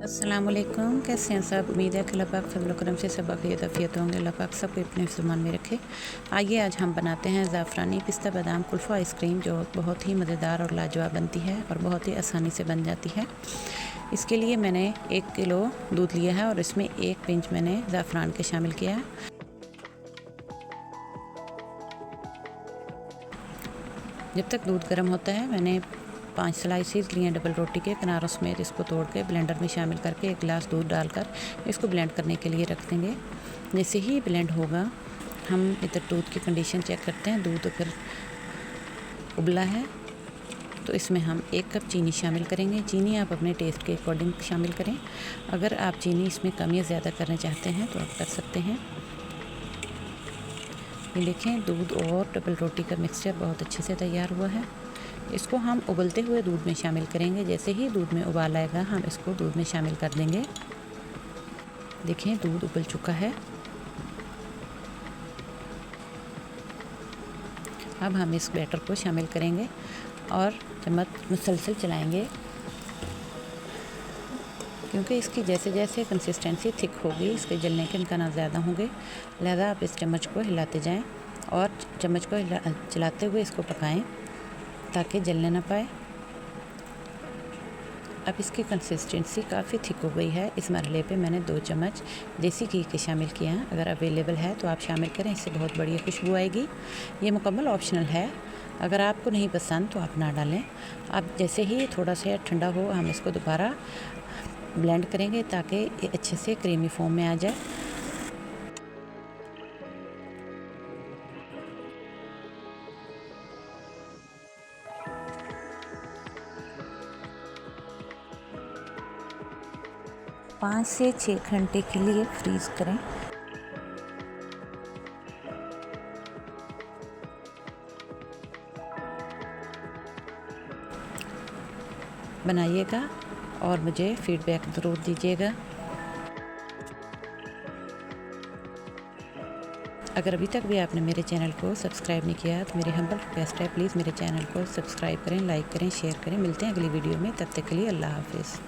अस्सलामुअलैकुम, कैसे हैं सब। उम्मीद है कि अल्लाह पाक फज़ल व करम से सब खैरियत आफियत होंगे। अल्लाह पाक सबको अपने फ़रमान में रखे। आइए आज हम बनाते हैं ज़ाफ़रानी पिस्ता बादाम कुल्फ़ा आइसक्रीम, जो बहुत ही मज़ेदार और लाजवाब बनती है और बहुत ही आसानी से बन जाती है। इसके लिए मैंने 1 किलो दूध लिया है और इसमें 1 पिंच मैंने ज़ाफ़रान के शामिल किया है। जब तक दूध गर्म होता है, मैंने 5 स्लाइसेस लिए डबल रोटी के किनारों समेत। इसको तोड़ के ब्लेंडर में शामिल करके 1 गिलास दूध डालकर इसको ब्लेंड करने के लिए रख देंगे। जैसे ही ब्लेंड होगा, हम इधर दूध की कंडीशन चेक करते हैं। दूध अगर उबला है तो इसमें हम 1 कप चीनी शामिल करेंगे। चीनी आप अपने टेस्ट के अकॉर्डिंग शामिल करें। अगर आप चीनी इसमें कम या ज़्यादा करना चाहते हैं तो आप कर सकते हैं। ये देखें, दूध और डबल रोटी का मिक्सचर बहुत अच्छे से तैयार हुआ है। इसको हम उबलते हुए दूध में शामिल करेंगे। जैसे ही दूध में उबाल आएगा, हम इसको दूध में शामिल कर देंगे। देखें, दूध उबल चुका है। अब हम इस बैटर को शामिल करेंगे और चम्मच मुसलसल चलाएंगे, क्योंकि इसकी जैसे जैसे कंसिस्टेंसी थिक होगी, इसके जलने के इम्कान ज़्यादा होंगे। लिहाजा आप इस चम्मच को हिलाते जाएं और चम्मच को चलाते हुए इसको पकाएं ताकि जलने ना पाए। अब इसकी कंसिस्टेंसी काफ़ी थिक हो गई है। इस मरहले पे मैंने 2 चम्मच देसी घी के शामिल किए हैं। अगर अवेलेबल है तो आप शामिल करें, इससे बहुत बढ़िया खुशबू आएगी। ये मुकम्मल ऑप्शनल है, अगर आपको नहीं पसंद तो आप ना डालें। अब जैसे ही थोड़ा सा ठंडा हो, हम इसको दोबारा ब्लेंड करेंगे ताकि ये अच्छे से क्रीमी फॉर्म में आ जाए। पाँच से 6 घंटे के लिए फ्रीज़ करें। बनाइएगा और मुझे फ़ीडबैक ज़रूर दीजिएगा। अगर अभी तक भी आपने मेरे चैनल को सब्सक्राइब नहीं किया तो मेरी हम्बल रिक्वेस्ट है, प्लीज़ मेरे चैनल को सब्सक्राइब करें, लाइक करें, शेयर करें। मिलते हैं अगली वीडियो में, तब तक के लिए अल्लाह हाफ़िज़।